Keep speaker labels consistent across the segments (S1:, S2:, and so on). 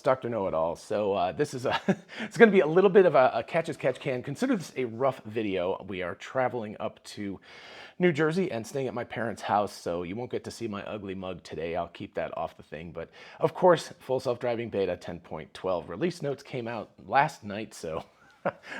S1: Dr. Know-It-All. So this is it's going to be a little bit of a catch as catch can. Consider this a rough video. We are traveling up to New Jersey and staying at my parents' house, so you won't get to see my ugly mug today. I'll keep that off the thing. But of course, full self-driving beta 10.12 release notes came out last night, so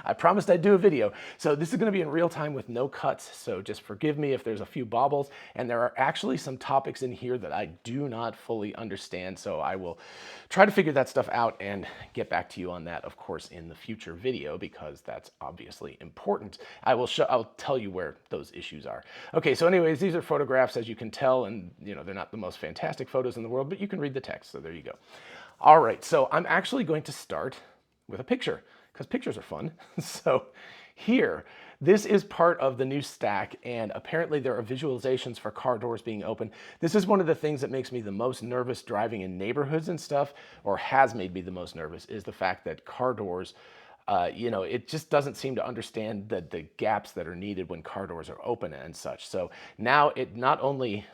S1: I promised I'd do a video. So this is going to be in real time with no cuts, so just forgive me if there's a few bobbles. And there are actually some topics in here that I do not fully understand, so I will try to figure that stuff out and get back to you on that, of course, in the future video, because that's obviously important. I'll tell you where those issues are. Okay, so anyways, these are photographs, as you can tell, and they're not the most fantastic photos in the world, but you can read the text, so there you go. All right, so I'm actually going to start with a picture, because pictures are fun. So here, this is part of the new stack, and apparently there are visualizations for car doors being open. This is one of the things that makes me the most nervous driving in neighborhoods and stuff, or has made me the most nervous, is the fact that car doors, it just doesn't seem to understand the gaps that are needed when car doors are open and such. So now it not only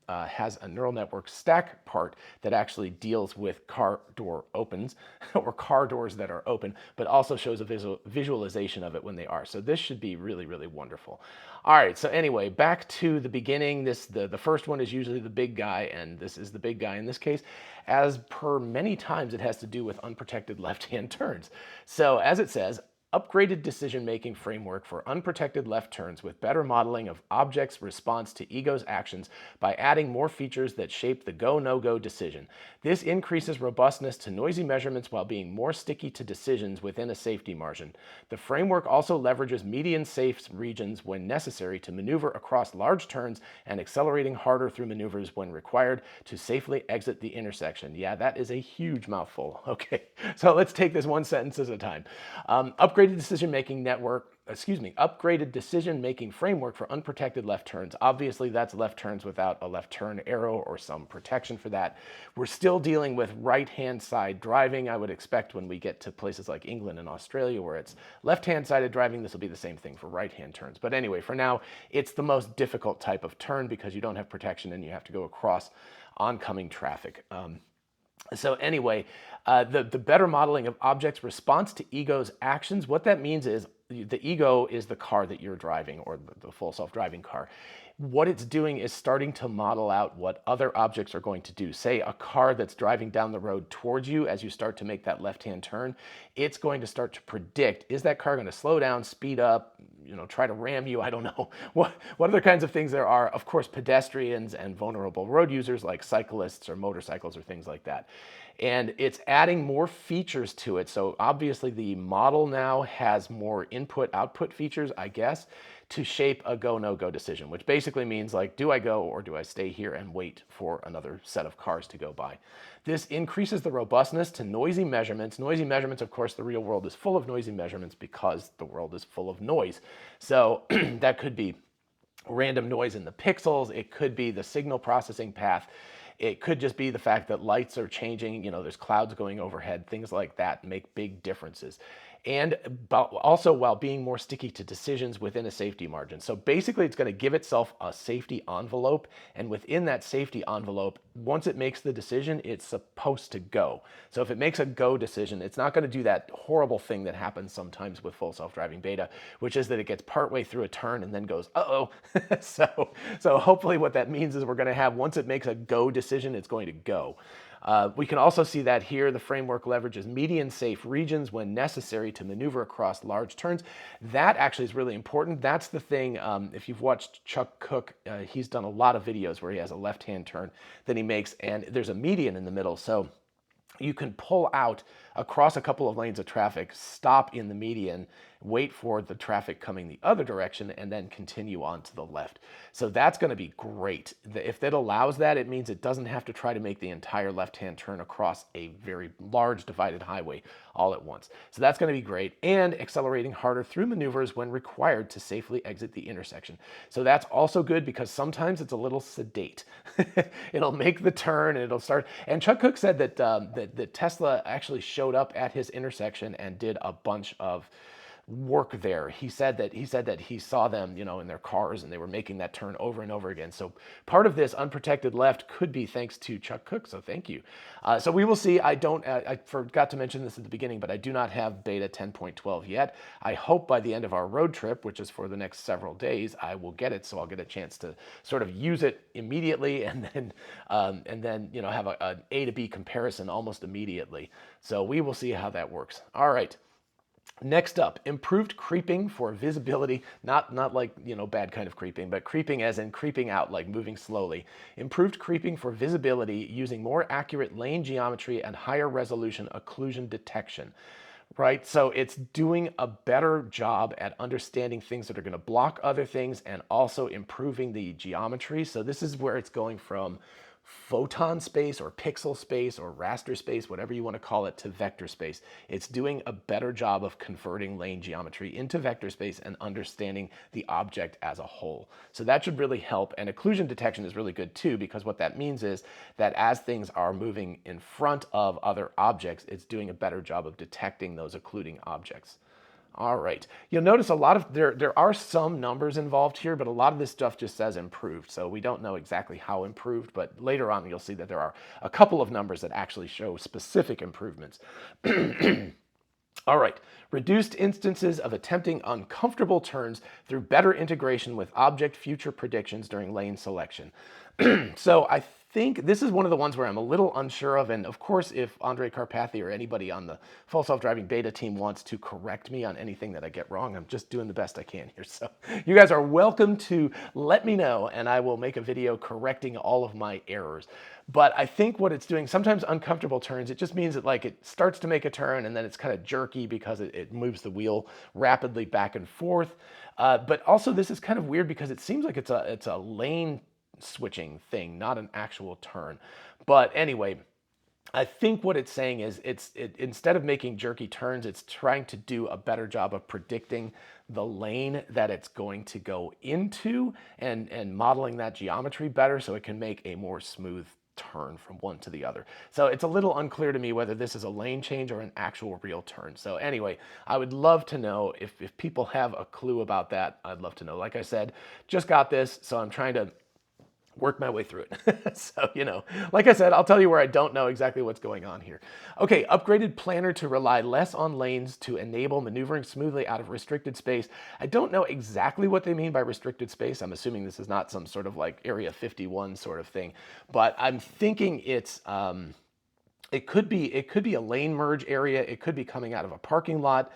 S1: has a neural network stack part that actually deals with car door opens or car doors that are open, but also shows a visualization of it when they are. So this should be really, really wonderful. All right, so anyway, back to the beginning. The first one is usually the big guy, and this is the big guy in this case. As per many times, it has to do with unprotected left-hand turns. So as it says, upgraded decision-making framework for unprotected left turns with better modeling of objects' response to ego's actions by adding more features that shape the go, no-go decision. This increases robustness to noisy measurements while being more sticky to decisions within a safety margin. The framework also leverages median-safe regions when necessary to maneuver across large turns and accelerating harder through maneuvers when required to safely exit the intersection. Yeah, that is a huge mouthful. Okay, so let's take this one sentence at a time. Upgraded decision-making framework for unprotected left turns. Obviously, that's left turns without a left turn arrow or some protection for that. We're still dealing with right-hand side driving. I would expect when we get to places like England and Australia where it's left-hand sided driving, this will be the same thing for right-hand turns. But anyway, for now, it's the most difficult type of turn because you don't have protection and you have to go across oncoming traffic. So anyway, the better modeling of objects' response to ego's actions, what that means is the ego is the car that you're driving, or the full self-driving car. What it's doing is starting to model out what other objects are going to do. Say a car that's driving down the road towards you as you start to make that left-hand turn, it's going to start to predict, is that car going to slow down, speed up, try to ram you? I don't know. What other kinds of things there are? Of course, pedestrians and vulnerable road users like cyclists or motorcycles or things like that. And it's adding more features to it. So obviously the model now has more input-output features, I guess, to shape a go, no-go decision, which basically means like, do I go or do I stay here and wait for another set of cars to go by? This increases the robustness to noisy measurements. Noisy measurements, of course, the real world is full of noisy measurements because the world is full of noise. So that could be random noise in the pixels. It could be the signal processing path. It could just be the fact that lights are changing, there's clouds going overhead, things like that make big differences. And also while being more sticky to decisions within a safety margin. So basically it's going to give itself a safety envelope, and within that safety envelope, once it makes the decision, it's supposed to go. So if it makes a go decision, it's not going to do that horrible thing that happens sometimes with full self-driving beta, which is that it gets partway through a turn and then goes, uh-oh. So hopefully what that means is we're going to have, once it makes a go decision, it's going to go. We can also see that here the framework leverages median safe regions when necessary to maneuver across large turns. That actually is really important. That's the thing, if you've watched Chuck Cook, he's done a lot of videos where he has a left-hand turn that he makes, and there's a median in the middle. So you can pull out across a couple of lanes of traffic, stop in the median, wait for the traffic coming the other direction, and then continue on to the left. So that's going to be great. If that allows that, it means it doesn't have to try to make the entire left-hand turn across a very large divided highway all at once. So that's going to be great, and accelerating harder through maneuvers when required to safely exit the intersection. So that's also good because sometimes it's a little sedate. It'll make the turn and it'll start. And Chuck Cook said that that Tesla actually showed up at his intersection and did a bunch of work there. He said that he saw them, in their cars, and they were making that turn over and over again. So part of this unprotected left could be thanks to Chuck Cook. So thank you. So we will see. I forgot to mention this at the beginning, but I do not have beta 10.12 yet. I hope by the end of our road trip, which is for the next several days, I will get it. So I'll get a chance to sort of use it immediately, and then have an A to B comparison almost immediately. So we will see how that works. All right. Next up, improved creeping for visibility, not like, bad kind of creeping, but creeping as in creeping out, like moving slowly. Improved creeping for visibility using more accurate lane geometry and higher resolution occlusion detection. Right, so it's doing a better job at understanding things that are going to block other things and also improving the geometry. So this is where it's going from photon space or pixel space or raster space, whatever you want to call it, to vector space. It's doing a better job of converting lane geometry into vector space and understanding the object as a whole. So that should really help. And occlusion detection is really good too, because what that means is that as things are moving in front of other objects, it's doing a better job of detecting those occluding objects. All right, you'll notice a lot of, there are some numbers involved here, but a lot of this stuff just says improved. So we don't know exactly how improved, but later on you'll see that there are a couple of numbers that actually show specific improvements. All right, reduced instances of attempting uncomfortable turns through better integration with object future predictions during lane selection. So I think this is one of the ones where I'm a little unsure of, and of course, if Andre Carpathy or anybody on the full self-driving beta team wants to correct me on anything that I get wrong, I'm just doing the best I can here. So you guys are welcome to let me know, and I will make a video correcting all of my errors. But I think what it's doing, sometimes uncomfortable turns, it just means that like it starts to make a turn and then it's kind of jerky because it moves the wheel rapidly back and forth. But also this is kind of weird because it seems like it's a lane switching thing, not an actual turn. But anyway, I think what it's saying is instead of making jerky turns, it's trying to do a better job of predicting the lane that it's going to go into and modeling that geometry better so it can make a more smooth turn from one to the other. So it's a little unclear to me whether this is a lane change or an actual real turn. So anyway, I would love to know if people have a clue about that. I'd love to know. Like I said, just got this, so I'm trying to work my way through it. So, like I said, I'll tell you where I don't know exactly what's going on here. Okay, upgraded planner to rely less on lanes to enable maneuvering smoothly out of restricted space. I don't know exactly what they mean by restricted space. I'm assuming this is not some sort of like Area 51 sort of thing, but I'm thinking it's, it could be a lane merge area. It could be coming out of a parking lot.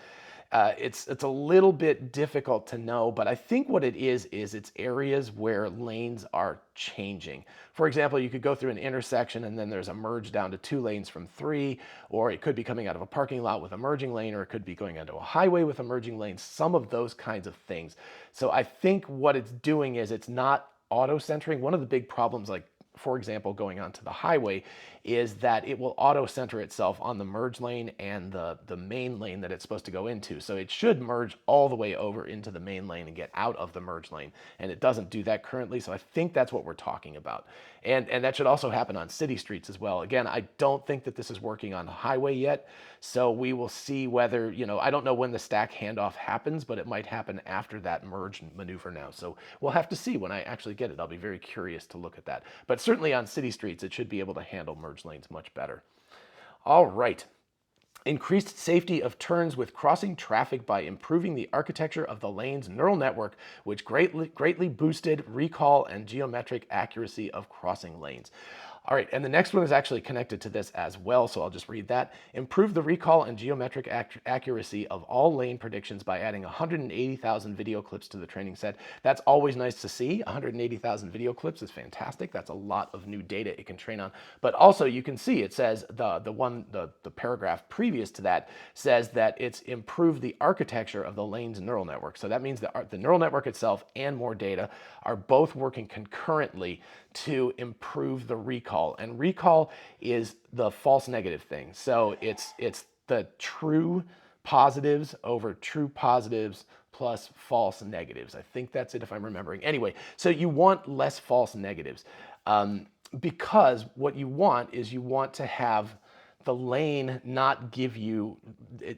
S1: It's a little bit difficult to know, but I think what it is it's areas where lanes are changing. For example, you could go through an intersection and then there's a merge down to 2 lanes from 3, or it could be coming out of a parking lot with a merging lane, or it could be going onto a highway with a merging lane, some of those kinds of things. So I think what it's doing is it's not auto-centering. One of the big problems, like for example, going onto the highway, is that it will auto-center itself on the merge lane and the main lane that it's supposed to go into. So it should merge all the way over into the main lane and get out of the merge lane. And it doesn't do that currently. So I think that's what we're talking about. And that should also happen on city streets as well. Again, I don't think that this is working on the highway yet. So we will see whether, I don't know when the stack handoff happens, but it might happen after that merge maneuver now. So we'll have to see when I actually get it. I'll be very curious to look at that. But certainly on city streets, it should be able to handle merge lanes much better. All right. Increased safety of turns with crossing traffic by improving the architecture of the lane's neural network, which greatly boosted recall and geometric accuracy of crossing lanes. All right, and the next one is actually connected to this as well, so I'll just read that. Improve the recall and geometric accuracy of all lane predictions by adding 180,000 video clips to the training set. That's always nice to see. 180,000 video clips is fantastic. That's a lot of new data it can train on. But also you can see it says the paragraph previous to that says that it's improved the architecture of the lane's neural network. So that means that the neural network itself and more data are both working concurrently to improve the recall. And recall is the false negative thing. So it's the true positives over true positives plus false negatives. I think that's it if I'm remembering. Anyway, so you want less false negatives because what you want is you want to have the lane not give you,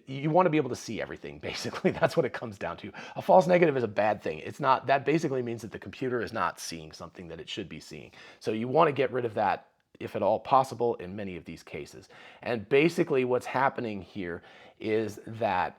S1: you want to be able to see everything, basically. That's what it comes down to. A false negative is a bad thing. It's not, that basically means that the computer is not seeing something that it should be seeing. So you want to get rid of that if at all possible in many of these cases. And basically what's happening here is that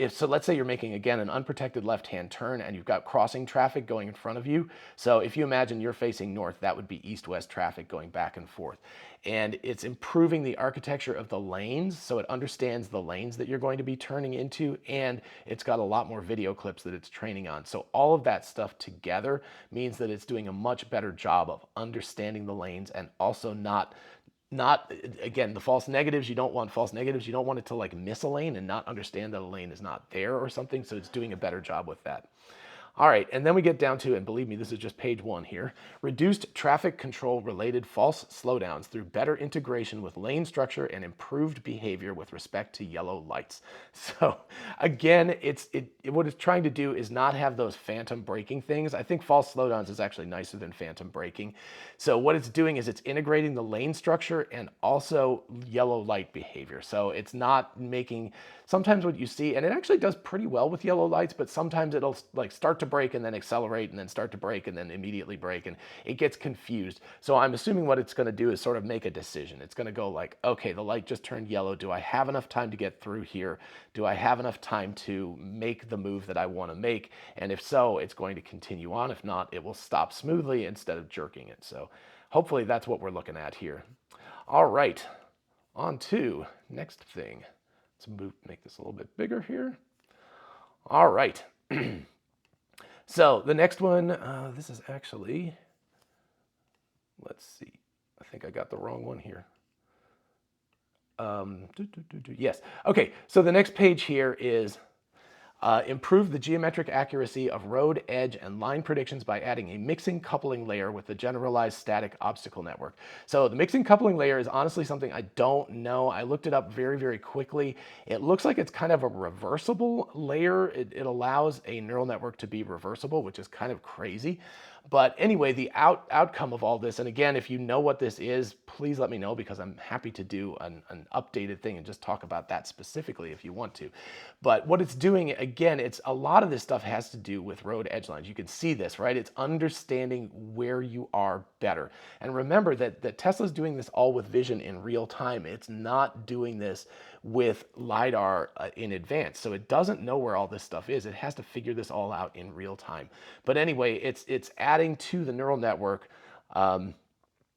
S1: so let's say you're making, again, an unprotected left-hand turn and you've got crossing traffic going in front of you. So if you imagine you're facing north, that would be east-west traffic going back and forth. And it's improving the architecture of the lanes, so it understands the lanes that you're going to be turning into, and it's got a lot more video clips that it's training on. So all of that stuff together means that it's doing a much better job of understanding the lanes and also not, again, the false negatives. You don't want false negatives. You don't want it to like miss a lane and not understand that a lane is not there or something. So it's doing a better job with that. All right, and then we get down to, and believe me, this is just page 1 here, reduced traffic control related false slowdowns through better integration with lane structure and improved behavior with respect to yellow lights. So again, what it's trying to do is not have those phantom braking things. I think false slowdowns is actually nicer than phantom braking. So what it's doing is it's integrating the lane structure and also yellow light behavior. So it's not making, sometimes what you see, and it actually does pretty well with yellow lights, but sometimes it'll like start to brake and then accelerate and then start to brake and then immediately brake, and it gets confused. So I'm assuming what it's going to do is sort of make a decision. It's going to go like, okay, the light just turned yellow. Do I have enough time to get through here? Do I have enough time to make the move that I want to make? And if so, it's going to continue on. If not, it will stop smoothly instead of jerking it. So hopefully that's what we're looking at here. All right, on to next thing. Let's make this a little bit bigger here. All right. So the next one, this is actually, let's see, I think I got the wrong one here. Yes, okay, so the next page here is improve the geometric accuracy of road, edge, and line predictions by adding a mixing coupling layer with the generalized static obstacle network. So the mixing coupling layer is honestly something I don't know. I looked it up very, very quickly. It looks like it's kind of a reversible layer. It allows a neural network to be reversible, which is kind of crazy. But anyway, the outcome of all this, and again, if you know what this is, please let me know, because I'm happy to do an updated thing and just talk about that specifically if you want to. But what it's doing, again, it's a lot of this stuff has to do with road edge lines. You can see this, right? It's understanding where you are better. And remember that Tesla's doing this all with vision in real time. It's not doing this with LiDAR in advance. So it doesn't know where all this stuff is. It has to figure this all out in real time. But anyway, it's adding to the neural network,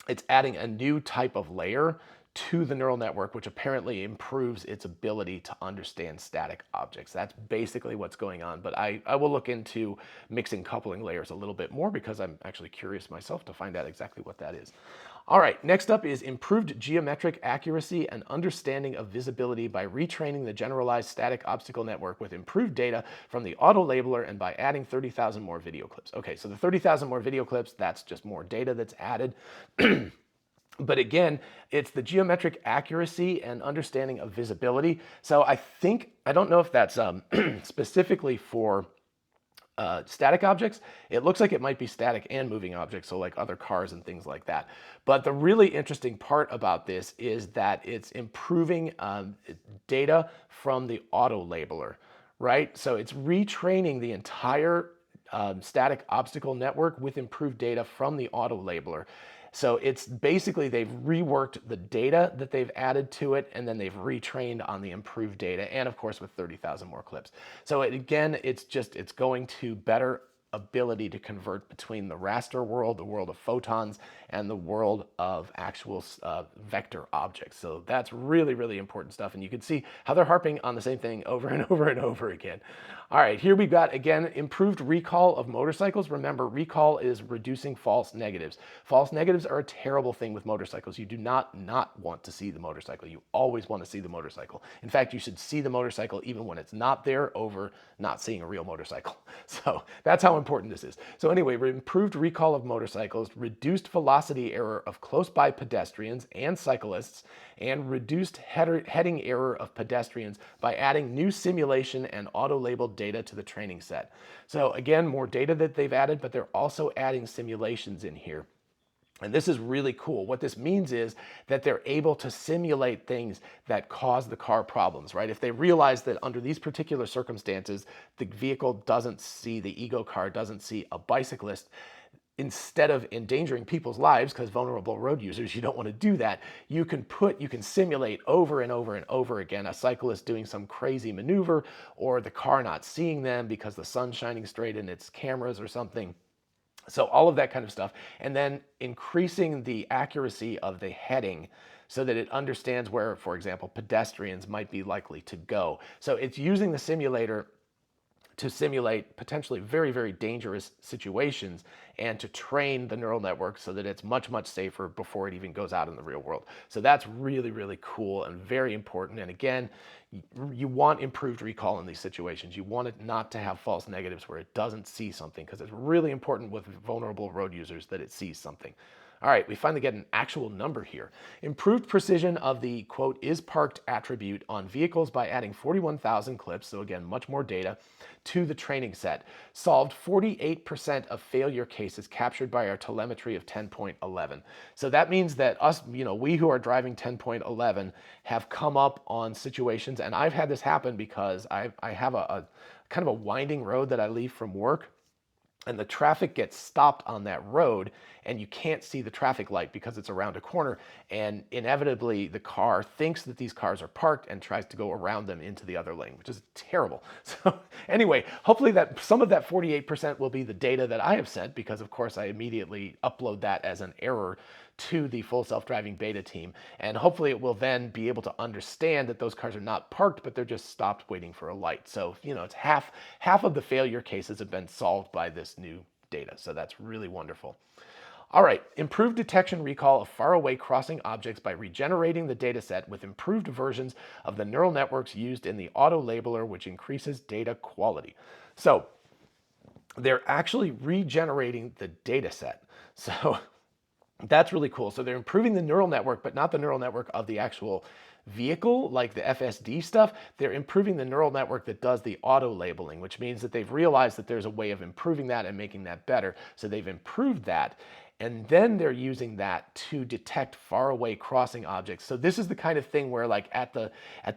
S1: it's adding a new type of layer to the neural network, which apparently improves its ability to understand static objects. That's basically what's going on. But I will look into mixing coupling layers a little bit more, because I'm actually curious myself to find out exactly what that is. All right, next up is improved geometric accuracy and understanding of visibility by retraining the generalized static obstacle network with improved data from the auto labeler and by adding 30,000 more video clips. Okay, so the 30,000 more video clips, that's just more data that's added. But again, it's the geometric accuracy and understanding of visibility. So I don't know if that's specifically for static objects. It looks like it might be static and moving objects, so like other cars and things like that. But the really interesting part about this is that it's improving data from the auto labeler, right? So it's retraining the entire static obstacle network with improved data from the auto labeler. So it's basically they've reworked the data that they've added to it, and then they've retrained on the improved data, and of course with 30,000 more clips. So again, it's going to better ability to convert between the raster world, the world of photons, and the world of actual vector objects. So that's really, really important stuff. And you can see how they're harping on the same thing over and over and over again. All right, here we've got, again, improved recall of motorcycles. Remember, recall is reducing false negatives. False negatives are a terrible thing with motorcycles. You do not want to see the motorcycle. You always want to see the motorcycle. In fact, you should see the motorcycle even when it's not there, over not seeing a real motorcycle. So that's how important this is. So anyway, improved recall of motorcycles, reduced velocity error of close by pedestrians and cyclists, and reduced heading error of pedestrians by adding new simulation and auto-labeled data to the training set. So again, more data that they've added, but they're also adding simulations in here. And this is really cool. What this means is that they're able to simulate things that cause the car problems, right? If they realize that under these particular circumstances, the vehicle doesn't see, the ego car doesn't see a bicyclist, instead of endangering people's lives, because vulnerable road users, you don't want to do that, you can simulate over and over and over again a cyclist doing some crazy maneuver, or the car not seeing them because the sun's shining straight in its cameras or something. So all of that kind of stuff. And then increasing the accuracy of the heading so that it understands where, for example, pedestrians might be likely to go. So it's using the simulator to simulate potentially very, very dangerous situations and to train the neural network so that it's much, much safer before it even goes out in the real world. So that's really, really cool and very important. And again, you want improved recall in these situations. You want it not to have false negatives where it doesn't see something, because it's really important with vulnerable road users that it sees something. All right, we finally get an actual number here. Improved precision of the, quote, is parked attribute on vehicles by adding 41,000 clips, so again, much more data, to the training set. Solved 48% of failure cases captured by our telemetry of 10.11. So that means that us, we who are driving 10.11 have come up on situations, and I've had this happen because I have a kind of a winding road that I leave from work, and the traffic gets stopped on that road and you can't see the traffic light because it's around a corner, and inevitably the car thinks that these cars are parked and tries to go around them into the other lane, which is terrible. So anyway, hopefully that some of that 48% will be the data that I have sent, because of course I immediately upload that as an error to the full self-driving beta team, and hopefully it will then be able to understand that those cars are not parked, but they're just stopped waiting for a light. So it's half of the failure cases have been solved by this new data, so that's really wonderful. All right, improved detection recall of faraway crossing objects by regenerating the data set with improved versions of the neural networks used in the auto labeler, which increases data quality. So they're actually regenerating the data set. So that's really cool. So they're improving the neural network, but not the neural network of the actual vehicle, like the FSD stuff. They're improving the neural network that does the auto labeling, which means that they've realized that there's a way of improving that and making that better. So they've improved that. And then they're using that to detect faraway crossing objects. So this is the kind of thing where, like, at the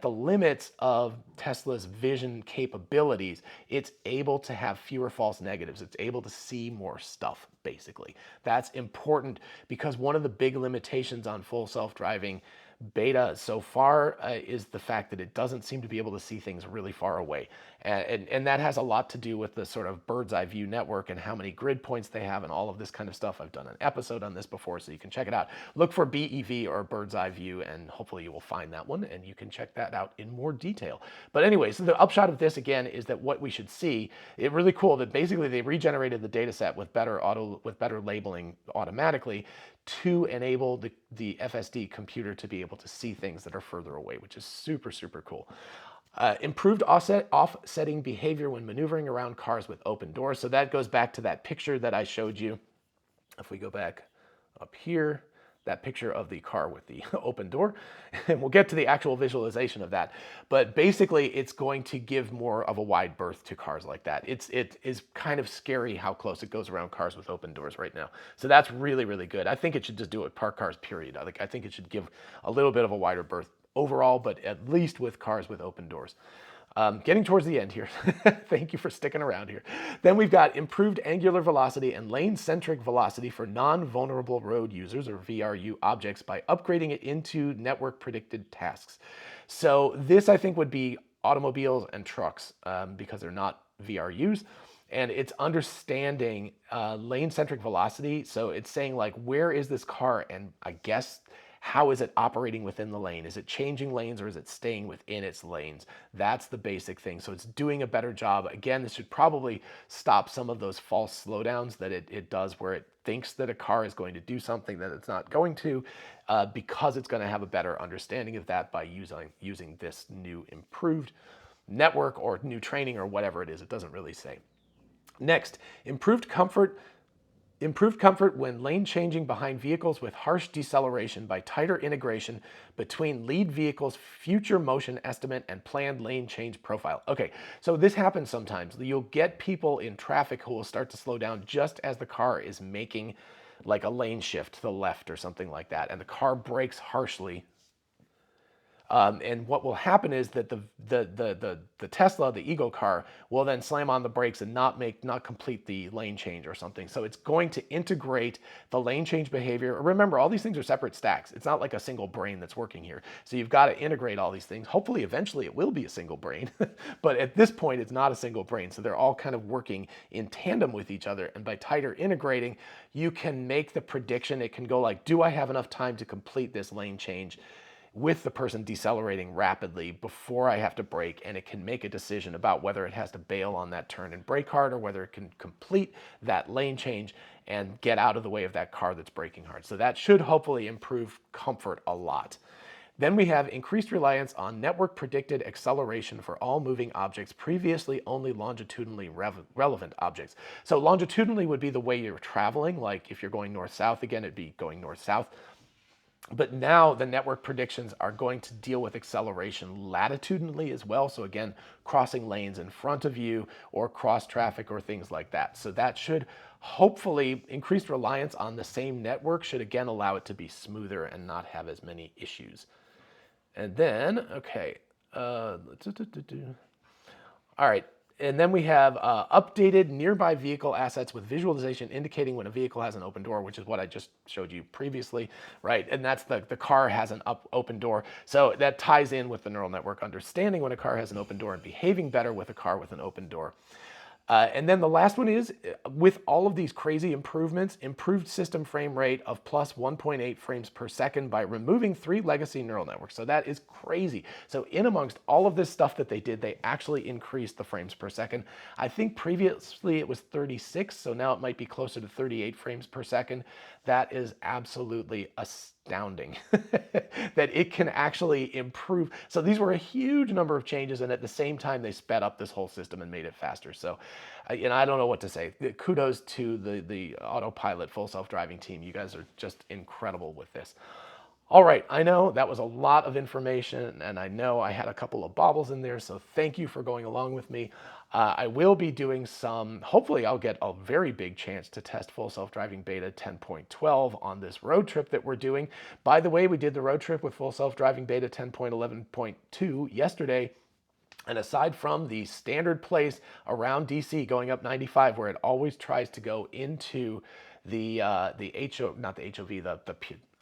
S1: limits of Tesla's vision capabilities, it's able to have fewer false negatives. It's able to see more stuff, basically. That's important because one of the big limitations on full self-driving beta so far is the fact that it doesn't seem to be able to see things really far away. And that has a lot to do with the sort of bird's eye view network and how many grid points they have and all of this kind of stuff. I've done an episode on this before, so you can check it out. Look for BEV or bird's eye view, and hopefully you will find that one and you can check that out in more detail. But anyway, so the upshot of this again is that what we should see, it's really cool that basically they regenerated the data set with better labeling automatically to enable the FSD computer to be able to see things that are further away, which is super, super cool. Improved offsetting behavior when maneuvering around cars with open doors. So that goes back to that picture that I showed you. If we go back up here, that picture of the car with the open door, and we'll get to the actual visualization of that. But basically, it's going to give more of a wide berth to cars like that. It is kind of scary how close it goes around cars with open doors right now. So that's really, really good. I think it should just do it park cars, period. I think it should give a little bit of a wider berth overall, but at least with cars with open doors. Getting towards the end here. Thank you for sticking around here. Then we've got improved angular velocity and lane-centric velocity for non-vulnerable road users, or VRU objects, by upgrading it into network predicted tasks. So this, I think, would be automobiles and trucks because they're not VRUs. And it's understanding lane-centric velocity. So it's saying, like, where is this car? And I guess, how is it operating within the lane? Is it changing lanes or is it staying within its lanes? That's the basic thing. So it's doing a better job. Again, this should probably stop some of those false slowdowns that it does, where it thinks that a car is going to do something that it's not going to, because it's going to have a better understanding of that by using this new improved network or new training or whatever it is. It doesn't really say. Next, improved comfort when lane changing behind vehicles with harsh deceleration by tighter integration between lead vehicles' future motion estimate and planned lane change profile. Okay, so this happens sometimes. You'll get people in traffic who will start to slow down just as the car is making like a lane shift to the left or something like that, and the car brakes harshly. And what will happen is that the Tesla, the Ego car, will then slam on the brakes and not complete the lane change or something. So it's going to integrate the lane change behavior. Remember, all these things are separate stacks. It's not like a single brain that's working here. So you've got to integrate all these things. Hopefully, eventually, it will be a single brain. But at this point, it's not a single brain. So they're all kind of working in tandem with each other. And by tighter integrating, you can make the prediction. It can go like, do I have enough time to complete this lane change with the person decelerating rapidly before I have to brake, and it can make a decision about whether it has to bail on that turn and brake hard, or whether it can complete that lane change and get out of the way of that car that's braking hard. So that should hopefully improve comfort a lot. Then we have increased reliance on network predicted acceleration for all moving objects, previously only longitudinally relevant objects. So longitudinally would be the way you're traveling, like if you're going north-south, again, it'd be going north-south. But now the network predictions are going to deal with acceleration latitudinally as well. So again, crossing lanes in front of you or cross traffic or things like that. So that should hopefully increased reliance on the same network should again allow it to be smoother and not have as many issues. And then, okay, all right. And then we have updated nearby vehicle assets with visualization indicating when a vehicle has an open door, which is what I just showed you previously, right? And that's the car has an open door. So that ties in with the neural network understanding when a car has an open door and behaving better with a car with an open door. And then the last one is, with all of these crazy improvements, improved system frame rate of plus 1.8 frames per second by removing 3 legacy neural networks. So that is crazy. So in amongst all of this stuff that they did, they actually increased the frames per second. I think previously it was 36, so now it might be closer to 38 frames per second. That is absolutely astounding that it can actually improve. So these were a huge number of changes, and at the same time, they sped up this whole system and made it faster. So, and I don't know what to say. Kudos to the autopilot full self-driving team. You guys are just incredible with this. All right, I know that was a lot of information, and I know I had a couple of bobbles in there, so thank you for going along with me. I will be doing some, hopefully I'll get a very big chance to test full self-driving beta 10.12 on this road trip that we're doing. By the way, we did the road trip with full self-driving beta 10.11.2 yesterday. And aside from the standard place around DC going up 95, where it always tries to go into the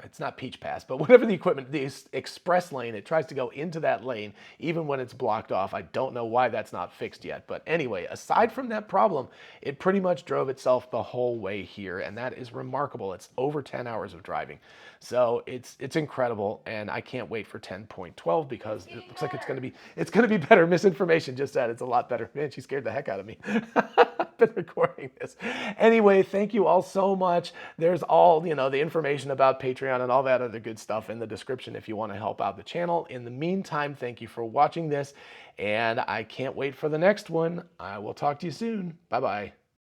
S1: it's not Peach Pass, but whatever the equipment, the express lane, it tries to go into that lane even when it's blocked off. I don't know why that's not fixed yet. But anyway, aside from that problem, it pretty much drove itself the whole way here, and that is remarkable. It's over 10 hours of driving. So it's incredible, and I can't wait for 10.12 because it looks like it's gonna be better. Misinformation just said it's a lot better. Man, she scared the heck out of me. I've been recording this. Anyway, thank you all so much. There's all, the information about Patreon and all that other good stuff in the description if you want to help out the channel. In the meantime, thank you for watching this, and I can't wait for the next one. I will talk to you soon. Bye-bye.